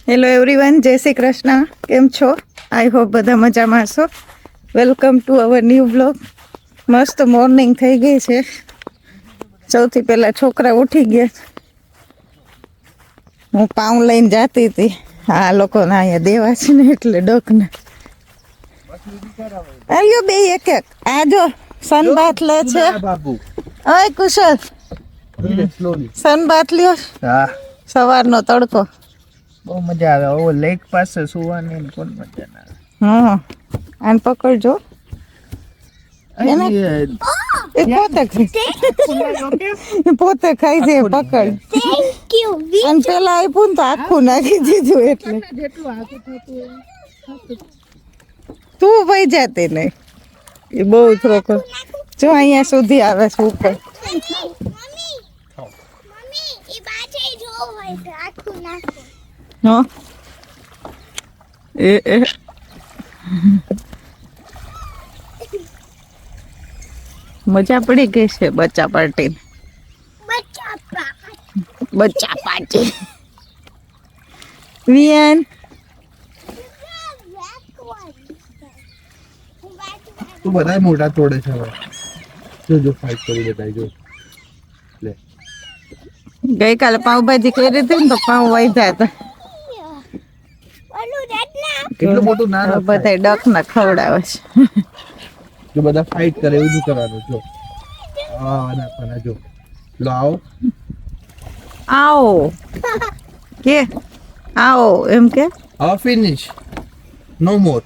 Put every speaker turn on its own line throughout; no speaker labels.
Hello everyone, જય શ્રી કૃષ્ણ. કેમ છો? આઈ હોપ બધા મજામાં હશો. Welcome to our new blog. મસ્ત મોર્નિંગ થઈ ગઈ છે. સૌથી પહેલાં છોકરા ઉઠી ગયા. હું પાઉં લઈને જાતી હતી. આ લોકોને અહીંયા દેવા છે ને એટલે ડકને આવ્યો બે એક એક. આ જો સનબાથ લે છે. ઓય કુશલ, સનબાથ લ્યો. સવારનો તડકો
બહુ મજા આવે. ઓ લેક પાસે સુવાની કોણ મજા ના આવે.
હા, આને પકડજો. પોતે ખાઈ છે. પકડ. અને પેલા આપ્યું ને તો આખું નાખી દીધું. એટલે તું વહી જાતી નહીં. એ બહુ થોડોક જો અહીંયા સુધી આવે છે ઉપર. હા એ મજા પડી ગઈ છે બચ્ચા પાર્ટી. બચ્ચા પાર્ટી વિયન.
તું બધા મોટા તોડે છે હવે. જો ફાઈટ કરી બતાઈ જો. લે
ગઈકાલે પાવભાજી કરી હતી ને તો પાવ વાઈ હતા.
કેટલું મોટું ના
બધા ડક ના ખવડાવે છે.
જો બધા ફાઈટ કરે એવું જ કરવાનું. જો આ ના જો લો આવો
આવો કે આવો એમ કે
હવે ફિનિશ નો મોર.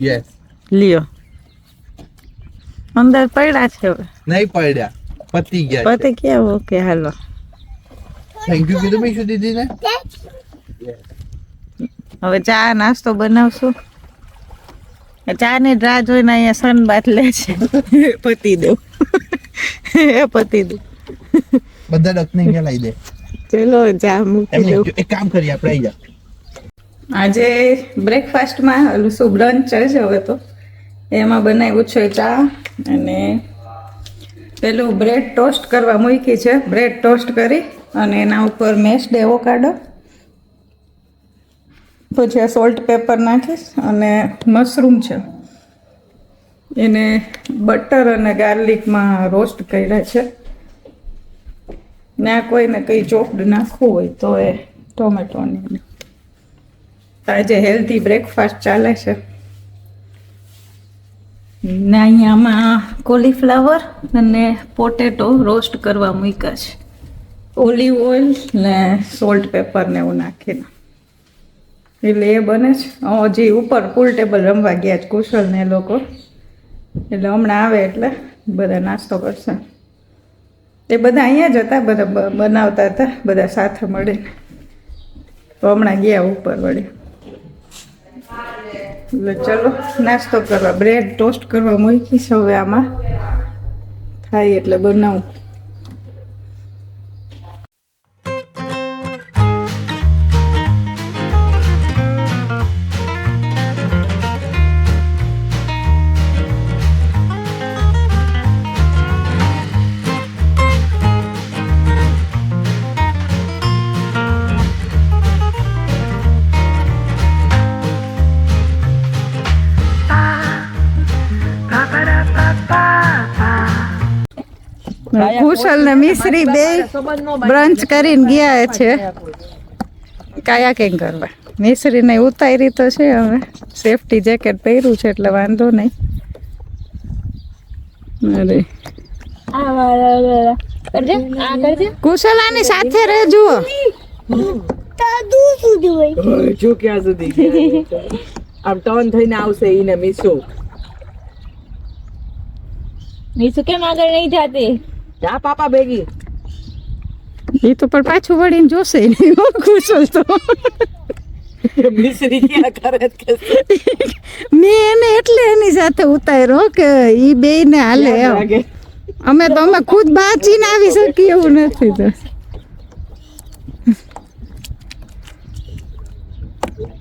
યસ
લ્યો. અંદર પડ્યા છે હવે.
નહીં પડ્યા, પતી ગયા.
પતે ક્યાં? Okay hello.
થેન્ક યુ કીધું મીશુ દીદી ને.
હવે ચા નાસ્તો બનાવશું. ચા ની રાહ જોઈને અહીંયા સનબાથ લે છે. પતી દઉં એ પતી દઉં.
બધા ડકને અહીંયા લઈ દે.
ચલો ચા મૂકી દઉં.
એક કામ કરીએ આપણે આવી જા.
આજે બ્રેકફાસ્ટમાં ઓલું શું બ્રંચ છે હવે તો એમાં બનાવ્યું છે ચા અને પેલું બ્રેડ ટોસ્ટ કરવા મૂકી છે. બ્રેડ ટોસ્ટ કરી અને એના ઉપર મેશ્ડ એવોકાડો, પછી સોલ્ટ પેપર નાખીશ અને મશરૂમ છે એને બટર અને ગાર્લિકમાં રોસ્ટ કર્યા છે. ને આ કોઈને કંઈ ચોપ્ડ નાખવું હોય તો એ ટોમેટોની. આજે હેલ્ધી બ્રેકફાસ્ટ ચાલે છે. ને અહીંયામાં કોલીફ્લાવર અને પોટેટો રોસ્ટ કરવા મૂક્યા છે. ઓલિવ ઓઇલ ને સોલ્ટ પેપર ને એવું નાખીને એટલે એ બને છે. હજી ઉપર પુલ ટેબલ રમવા ગયા છે કુશલ ને એ લોકો. એટલે હમણાં આવે એટલે બધા નાસ્તો કરશે. એ બધા અહીંયા જ હતા, બધા બનાવતા હતા બધા સાથે મળીને. તો હમણાં ગયા ઉપર વળી. એટલે ચલો નાસ્તો કરવા બ્રેડ ટોસ્ટ કરવા મૂકીશ. હવે આમાં થાય એટલે બનાવું. કુશલ ને મિશ્રી બે બ્રંચ કરીને ગયા છે કાયાકિંગ કરવા. મિશ્રી ને ઉતારી તો છે, હવે સેફટી જેકેટ પહેર્યું છે એટલે વાંધો નહીં. અરે કુશલ આની સાથે રહેજો.
જો ક્યાં સુધી આમ ટર્ન થઈને આવશે ઈને મીશુ કેમ આગળ નહીં જાતી? જા પાપા ભેગી.
એ તો પણ પાછું વળીને જોશે નહીં. કુશલ તો
મિશ્રી ક્યાં કરે છે?
મેં એને એટલે એની સાથે ઉતાર્યો કે ઈ બે ને હાલે એમ. અમે ખુદ બાચીને આવી શકીએ એવું નથી. તો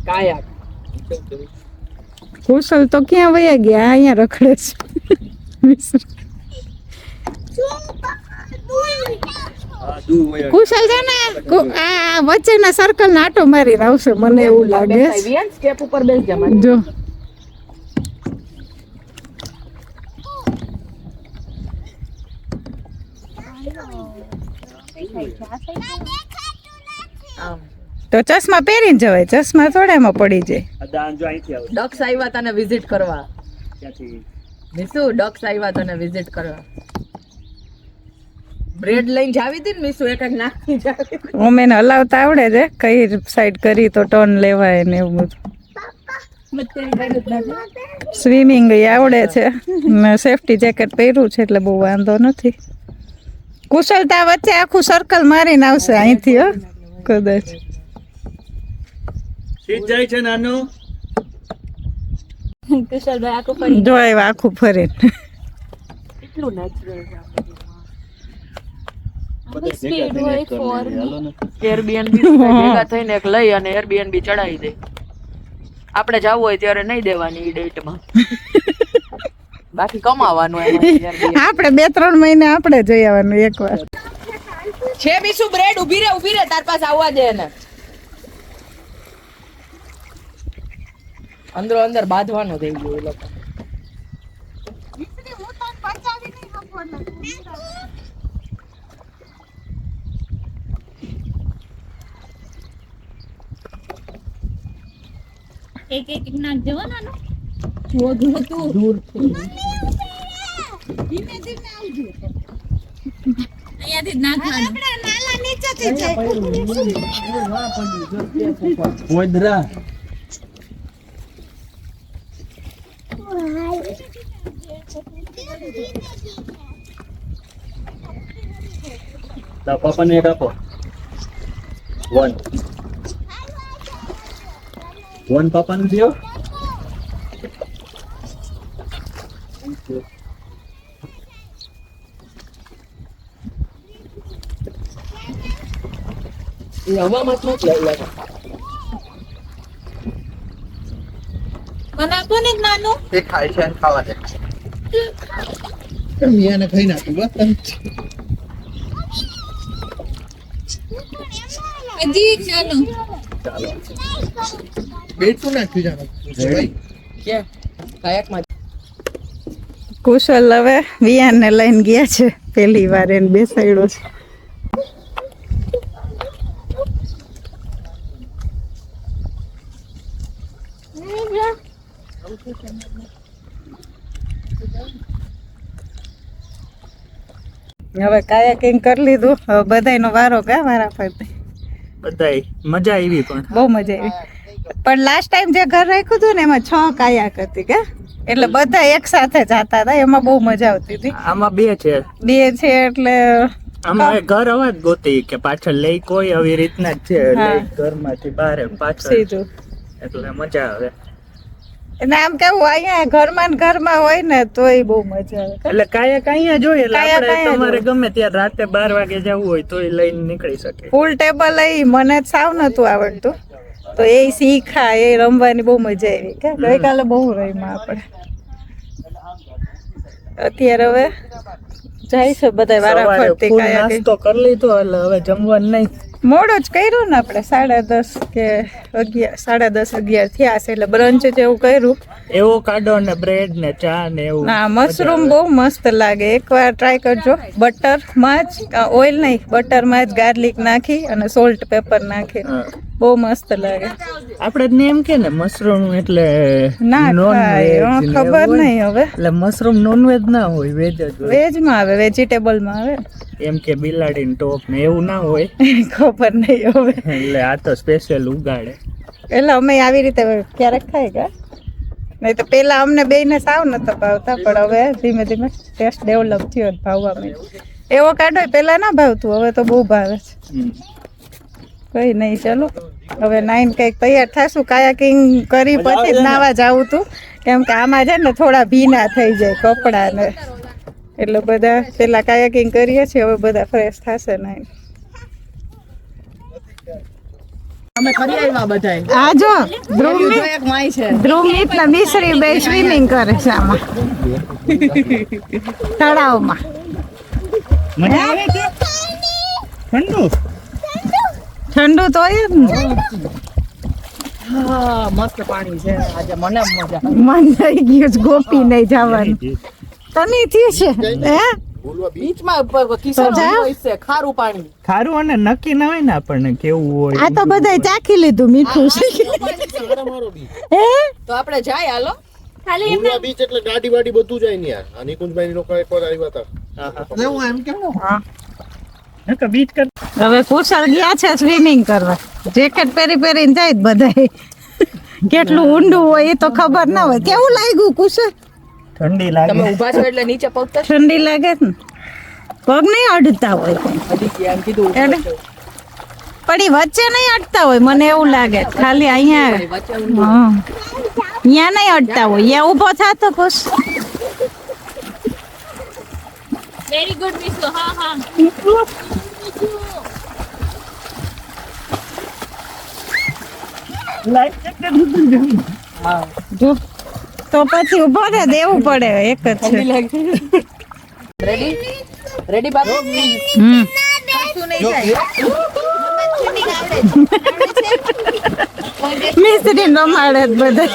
કાયા
કુશલ તો ક્યાં વયા ગયા? અહીંયા રખડે છે. કુશલ છે ને આ વચ્ચેના સર્કલ ને આટો મારીને આવશે મને એવું લાગે છે.
સ્ટેપ ઉપર બેસી જા મારી.
જો
આમ
તો ચશ્મા પહેરીને જવાય, ચશ્મા થોડામાં પડી જાય.
ડક્સ આવ્યા તને વિઝિટ કરવા. મિસુ ડક્સ આવ્યા તને વિઝિટ કરવા. બ્રેડ લઈને જાવી હતી ને મિસુ, એક એક નાખી જાવી.
અમે એને હલાવતા આવડે છે, કઈ સાઈડ કરી તો ટર્ન લેવાય ને એવું બધું. સ્વિમિંગ આવડે છે, સેફટી જેકેટ પહેર્યું છે એટલે બહુ વાંધો નથી. કુશલતા વચ્ચે આખું સર્કલ મારીને આવશે અહીંથી, હો કદાચ
જાય છે નાનું.
કુશલભાઈ આખું ફરી
જો આવ્યા આખું ફરીને.
કેટલું નેચરલ
સ્પીડ હોય ફોર
એરબીએનબી ભેગા થઈને એક લઈ અને એરબીએનબી ચડાવી દે. આપણે જવું હોય ત્યારે નહીં દેવાની ઈ ડેટમાં. બાકી કમાવાનું એમાં.
આપણે 2-3 મહિને આપણે જઈ આવવાનું એકવાર.
છે મિસુ બ્રેડ ઊભી રે તાર પાસે આવવા દે એને. અંદરો અંદર બાંધવાનું થઈ ગયું એ લોકો.
એક એક નાક જવો નાનો અહીંયાથી જ નાખવાનું.
પોદરા તા પપ્પાને એક આપો. 1 પપ્પાને દો.
એ હવામાં જ નથી આવ્યા.
મને આપો ને એક નાનું.
એ ખાય છે અને ખાવા દે. મિયાને ખાઈ નાખ્યું બસ.
હજી એક નાનું.
બેઠું નાખ્યું જાણે.
કે કાયકમાં
કુશલ હવે વિયાનને લઈને ગયા છે, પહેલી વાર એને બેસાડ્યો છે. હવે કાયાકિંગ કરી લીધું, હવે બધાયનો વારો કા વારા ફરતી.
બધાય મજા આવી પણ
બહુ મજા આવી. પણ લાસ્ટ ટાઈમ જે ઘર રાખ્યું હતું ને એમાં 6 કાયાક હતી કે, એટલે બધા એક સાથે જતા હતા, એમાં બહુ મજા આવતી હતી.
આમાં 2 છે.
2 છે એટલે
આમાં ઘર અવાજ ગોતી કે પાછળ લઈ કોઈ આવી રીતના જ છે,
હા.
લઈ ઘરમાંથી બહાર પાછળ,
સીધું.
એટલે મજા આવે.
અને આમ કેવું અહીંયા ઘરમાં ને ઘરમાં હોય ને તોય બહુ મજા આવે.
એટલે કાયા કાયા જોઈએ એટલે
કાયા
આપણે
કાયા
તમારે ગમે ત્યારે રાતે 12 વાગે જવું હોય તોય લઈને નીકળી શકે.
ફૂલ ટેબલ એ મને જ સાવ નતું આવડતું, તો એ શીખા, એ રમવાની બહુ મજા આવી કે ગઈકાલે બહુ રમ્યા આપણે. અત્યારે હવે જઈશું બધા વારા
સવારે
ફરતી
ફૂલ
કાયા
નાસ્તો કરી લીધો એટલે હવે જમવાનું નહીં.
મોડું જ કર્યું ને આપણે 10:30 કે 11, 10:30, 11 થયા છે એટલે બ્રંચ જેવું કર્યું.
એવો કાઢો ને બ્રેડ ને ચા ને એવું.
ના મશરૂમ બહુ મસ્ત લાગે, એકવાર ટ્રાય કરજો. બટરમાં જ, ઓઇલ નહીં, બટરમાં જ ગાર્લિક નાખી અને સોલ્ટ પેપર નાખી,
હા.
બહુ મસ્ત લાગે.
આપણે નેમ કે ને મશરૂમ એટલે
ના ખાય,
non-veg ને
ખબર
એવું હોય.
નહીં હવે.
એટલે મશરૂમ નોનવેજ ના હોય, વેજ જ હોય.
વેજમાં આવે, વેજીટેબલમાં આવે.
એમ કે બિલાડીન ટોપ ને એવું ના હોય,
ખબર નહીં હવે.
એટલે આ તો સ્પેશિયલ ઉગાડે.
એટલે અમે આવી રીતે ક્યારેક ખાઈ ગયા, નહીં તો પેલા અમને બેયને સાવ નતા ભાવતા, પણ હવે ધીમે ધીમે ટેસ્ટ ડેવલપ થયો, ભાવવા માંડ્યો. એવો કાઢો પેલા ના ભાવતું, હવે તો બહુ ભાવે છે.
હમ.
કઈ નહીં, ચલો હવે 9 કંઈક તૈયાર થાશું. કાયાકિંગ કરી પછી જ નાવા જાવું તું, કેમ કે આમાં છે ને થોડા ભીના થઈ જાય કપડાં ને, એટલે બધા પેલા કાયાકિંગ કરીએ છીએ, હવે બધા ફ્રેશ થશે. 9
અમે કરી આવ્યા બધાય.
આ જો
જો એક માઈ છે.
ધ્રુમિત ને મિશ્રી બે સ્વિમિંગ કરે છે આમાં તળાવમાં.
મજા આવે કે
ઠંડુ
ઠંડુ તો હોય જ ને.
હા મસ્ત પાણી છે આજે મને મજા
મન થઈ ગયું છે ગોપી નહીં જવાનું. તને થયું છે હે?
બીચમાં કિસ્સાનો
જા.
હોય છે ખારું પાણી
ખારું અને નક્કી ના હોય ને આપણને કેવું હોય.
આ તો બધાય ચાખી લીધું મીઠું છે હે?
તો આપણે જાય હાલો
ખાલી એમ
ઉના બીચ એટલે ગાડી વાડી બધું જાય ને યાર આ નિકુંજભાઈ લોકો એકવાર આવ્યા હતા
એવું એમ કેમ
નકર બીચ કર
હવે કુશળ ગયા છે સ્વિમિંગ કરવા. જેકેટ પહેરી પહેરીને જાય બધાય. કેટલું ઊંડું હોય એ તો ખબર ના હોય. કેવું લાગ્યું કુશળ?
ઠંડી
તમે
લાગે.
ઊભા છો એટલે નીચે પગતા
ઠંડી લાગે છે ને? પગ નહીં અડતા હોય
હજી એમ કીધું ઊભા
એટલે?
છો.
પણ ઈ વચ્ચે નહીં અડતા હોય મને એવું લાગે. ખાલી અહીંયા
વચ્ચે ઊંધું.
હા અહીંયા નહીં અડતા હોય. અહીંયા ઊભો થાતો કુશ.
વેરી ગુડ મિસુ હા હા
જો તો પછી ઊભો ને દેવું પડે એક જ છે.
રેડી રેડી બાબુ
હમ મિસ્ત્રી રમાડે જ બધા.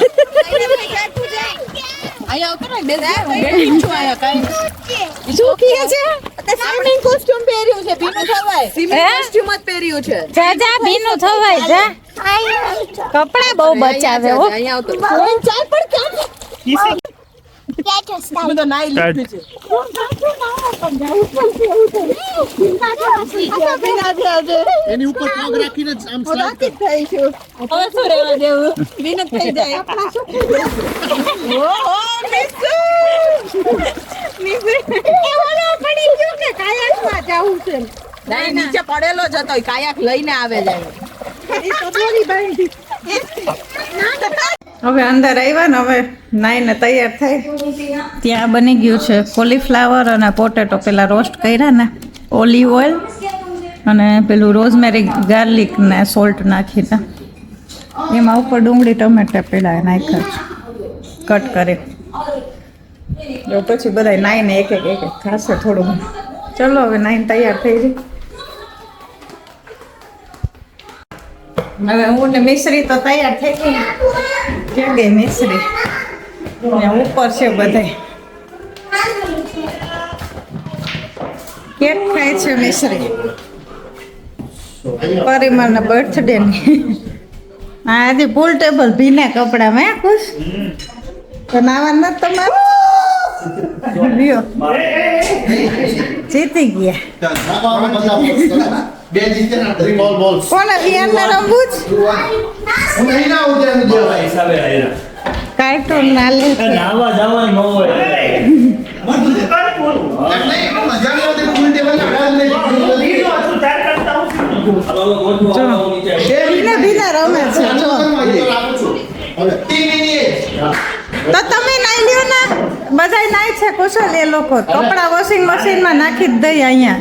અહીંયા ઉતરો ને બેસી છું અહીંયા કાઈ
શું કહે છે?
સ્વિમિંગ કોસ્ટ્યુમ પહેર્યું છે ભીનું થવાય સ્વિમિંગ કોસ્ટ્યુમ જ પહેર્યું છે
જા જા ભીનું થવાય જા. કપડા બહુ બચાવે હો.
અહીંયા આવતો ચાલ પણ ક્યાં તો નાઈ લીધું છે
એની ઉપર પગ રાખીને જ આમ slide કર.
હવે શું રહેવા દેવું
વિનત થઈ જાય નહીં નીચે પડેલો જ હતો કાયાક લઈને આવે જાય
હવે અંદર આવ્યા ને હવે નાઈને તૈયાર થાય. ત્યાં બની ગયું છે કોલીફ્લાવર અને પોટેટો. પેલા રોસ્ટ કર્યા ને ઓલિવ ઓઇલ અને પેલું રોઝમેરી ગાર્લિક ને સોલ્ટ નાખીને એમાં ઉપર ડુંગળી ટમેટા પેલા નાખ્યા છે કટ કરી. હવે પછી બધા નાઈને એક એક ખાશે થોડું. ચલો હવે નાઈને તૈયાર થઈ ગઈ. હવે હું ને મિશ્રી તો તૈયાર થઈ ગઈ. ક્યાં ગઈ મિશ્રી? ને ઉપર છે બધાય. કેક ખાય છે મિશ્રી પરિમળના બર્થડે ની. હા આજે પૂલ ટેબલ ભીના કપડામાં હે ખુશ તો નાવા ન તમારે લ્યો જીતી ગયા.
બે જીતે ના બોલ બોલ
કોને વિયાના રમવું જ
હું નહીં ના આવું ત્યાં સુધી.
હિસાબે આયા.
કાર્ટૂન ના લે
નાવા જવાનું ન હોય.
એટલે મજા નહીં આવતી ફૂલ ટેબલ ના હાલ નહીં.
ભીના ભીના રમે છે જો.
હવે 3 મિનિટ
તો તમે નાઈ લ્યો ને બધાય નાઈ છે કુશલ એ લોકો કપડા વોશિંગ મશીનમાં નાખી જ દઈ અહીંયા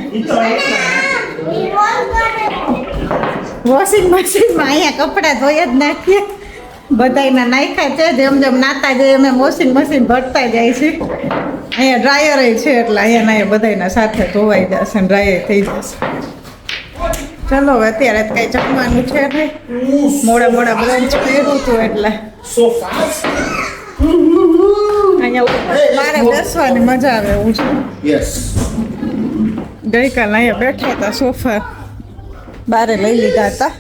વોશિંગ મશીનમાં અહીંયા કપડા ધોઈ જ નાખીએ બધાયના નાખ્યા છે જેમ જેમ નાતા જાય એમ એમ વોશિંગ મશીન ભરતા જાય છે અહીંયા ડ્રાયર છે એટલે અહીંયા ના બધાયના સાથે ધોવાઈ જશે ને ડ્રાયર થઈ જશે. ચલો હવે અત્યારે તો કઈ જમવાનું છે નહીં મોડા મોડા બ્રંચ કર્યું હતું એટલે અહીંયા મારે બેસવાની મજા આવે એવું છે.
યસ
ગઈકાલે અહીંયા બેઠા હતા સોફા બારે લઈ લીધા હતા.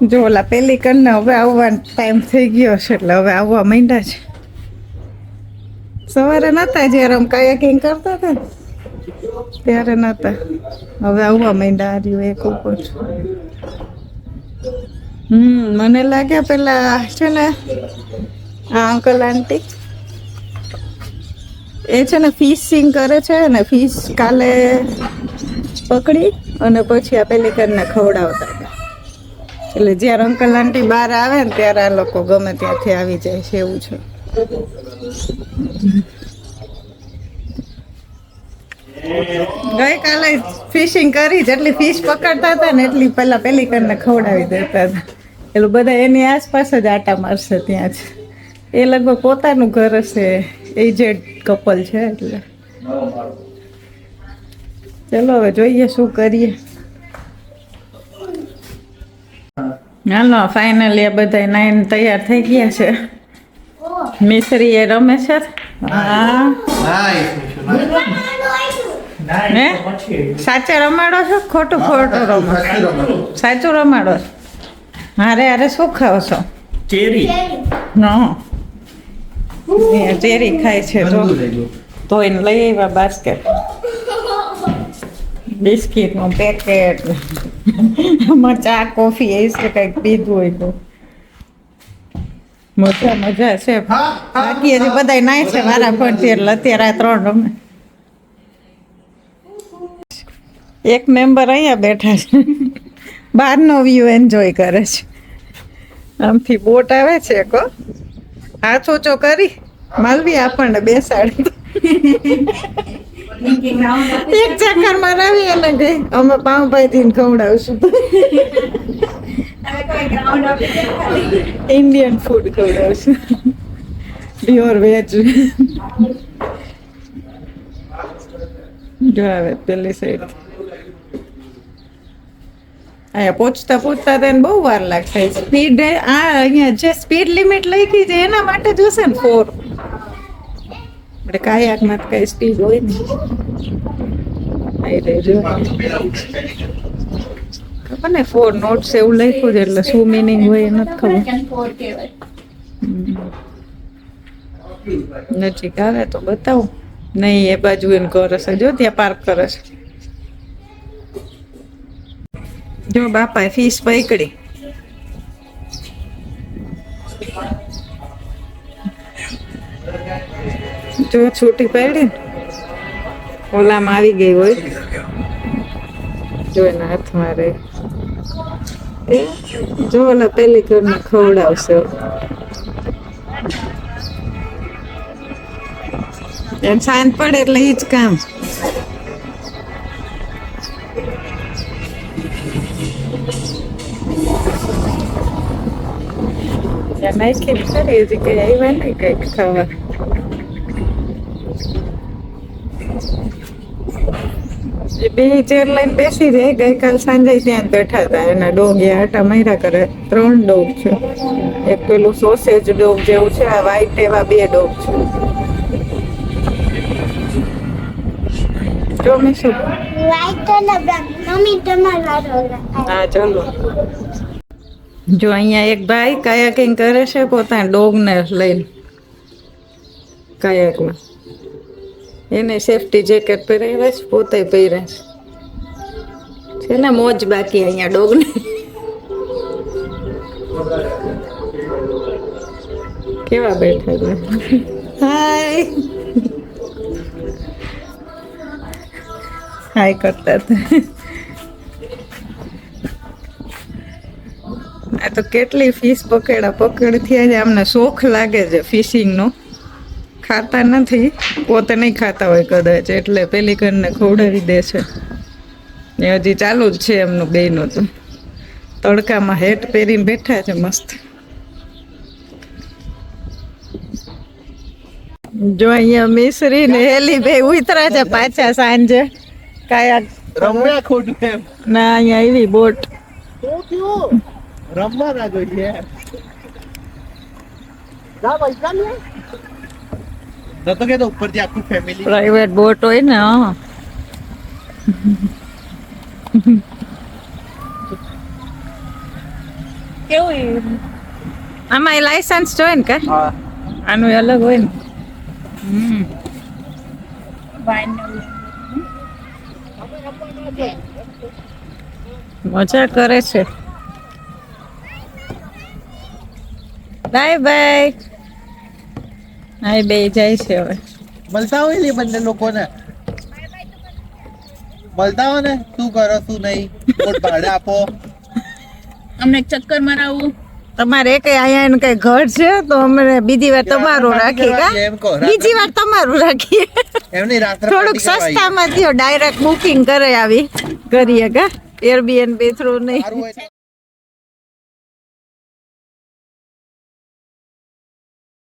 જો ઓલા પેલી કરીને હવે આવવાનો ટાઈમ થઈ ગયો છે એટલે હવે આવવા માંડ્યા છે. સવારે નતા જ્યારે આમ કાયાકિંગ કરતા હતા ને ત્યારે નતા હવે આવવા માંડ્યા રહ્યું એક ઉપર. મને લાગે પેલા છે ને આ અંકલ આંટી એ છે ને ફિશિંગ કરે છે ને ફિશ કાલે પકડી અને પછી આ પેલી કરીને ખવડાવતા હતા. એટલે જ્યારે અંકલ આંટી બહાર આવે ને ત્યારે આ લોકો ગમે ત્યાંથી આવી જાય છે એવું છે. ગઈકાલે ફિશિંગ કરી જેટલી ફિશ પકડતા હતા ને એટલી પેલા પેલી કરીને ખવડાવી દેતા હતા. એટલે બધા એની આસપાસ જ આટા મારશે ત્યાં જ. એ લગભગ પોતાનું ઘર હશે એજેડ કપલ છે એટલે ચલો હવે જોઈએ શું કરીએ. હાલો ફાઇનલી આ બધા નાઈન તૈયાર થઈ ગયા છે. મિશ્રી એ રમે છે. હા હે સાચે રમાડો છો ખોટું ખોટું રમાડો? સાચું રમાડો છો. હારે હારે શું ખાવ છો?
ચેરી
ચેરી ખાય છે જો ધોઈને લઈ આવ્યા બાસ્કેટ. બિસ્કીટનું પેકેટ આમાં ચા કોફી એ છે કંઈક પીધું હોય તો મજા છે. બાકી હજી બધા નાય છે મારા ફરતી એટલે અત્યારે આ 3 રમે. એક મેમ્બર અહીંયા બેઠા છે બહારનો વ્યૂ એન્જોય કરે છે. આમથી બોટ આવે છે કો હાથ ઊંચો કરી માલવી આપણને બેસાડી એક ચક્કર મારાવી અને ગઈ અમે પાઉંભાઈ થી ખવડાવશું ઇન્ડિયન ફૂડ ખવડાવશું પ્યોર વેજ. જો આવે પેલી સાઈડ અહીંયા પહોંચતા તેને બહુ વાર લાગશે. સ્પીડ અહીંયા જે સ્પીડ લિમિટ લખી છે એના માટે જોશે ને 4. આપણે કાયાકમાં તો કઈ સ્પીડ હોય ને ખબર ને 4 નોટ્સ એવું લખ્યું છે એટલે શું મિનિંગ હોય એ નથી ખબર. નજીક આવે તો બતાવું. નહીં એ બાજુ એને કરે છે જો ત્યાં પાર્ક કરે છે. જો બાપા ફીસ પકડી જો છૂટી પડી ઓલામાં આવી ગઈ હોય જો એના હાથમાં રહે જો ઓલા પેલી ઘરને ખવડાવશે. એમ સાંજ પડે એટલે એ જ કામ. નાખી ખરી હજી કઈ આવ્યા નહીં કઈક ખાવા. બે ચેર લઈને બેસી જાય. ગઈકાલ સાંજે ત્યાં જ બેઠા હતા. એના ડોગ એ આટા માર્યા કરે. 3 ડોગ છે. એક પેલું સોસેજ ડોગ જેવું છે આ વ્હાઈટ એવા 2 ડોગ છે. જો મેં શું હા ચલો. જો અહીંયા એક ભાઈ કાયાકિંગ કરે છે પોતાના ડોગને લઈને કાયાકમાં. એને સેફટી જેકેટ પહેરાવ્યા છે પોતે પહેર્યા છે ને મોજ બાકી અહીંયા ડોગને. કેવા બેઠા છે. હાય હાય કરતા હતા. આ તો કેટલી ફિશ પકડ થયા છે. આમને શોખ લાગે છે ફિશિંગનો. ખાતા નથી પોતે નહીં ખાતા હોય કદાચ એટલે પેલી ઘરને ખવડાવી દે છે. એ હજી ચાલુ જ છે એમનું બેયનું. તો તડકામાં હેટ પહેરીને બેઠા છે મસ્ત. જો અહીંયા મિશ્રી ને હેલી બે ઉતરા છે પાછા સાંજે કાયા
રમ્યા ખોટું એમ
ના. અહીંયા આવી બોટ
શું થયું રમવા ના જોઈએ જા ભાઈ ચાલ તો કે તો ઉપરથી આખું ફેમિલી
પ્રાઇવેટ બોટ હોય ને. હા
કેવું
આમાં લાયસન્સ જોઈએ ને કા?
હા
આનું અલગ હોય ને. મજા કરે છે. Bye bye. હા બે જાય છે હવે.
મળતા હોય ને બંને લોકોને મળતા હોય ને શું કરો શું નહીં કોટ ભાડે આપો.
અમને એક ચક્કર મરાવું.
તમારે એક અહીંયા એનું કઈ ઘર છે તો અમે બીજી વાર તમારું રાખીએ કા?
એમ કહો
બીજી વાર તમારું રાખીએ.
એમની રાત્રે
થોડુંક સસ્તામાં થયો ડાયરેક્ટ બુકિંગ કરે આવી કરીએ કા? એરબીએનબી થ્રુ નહીં.
સારું હોય તો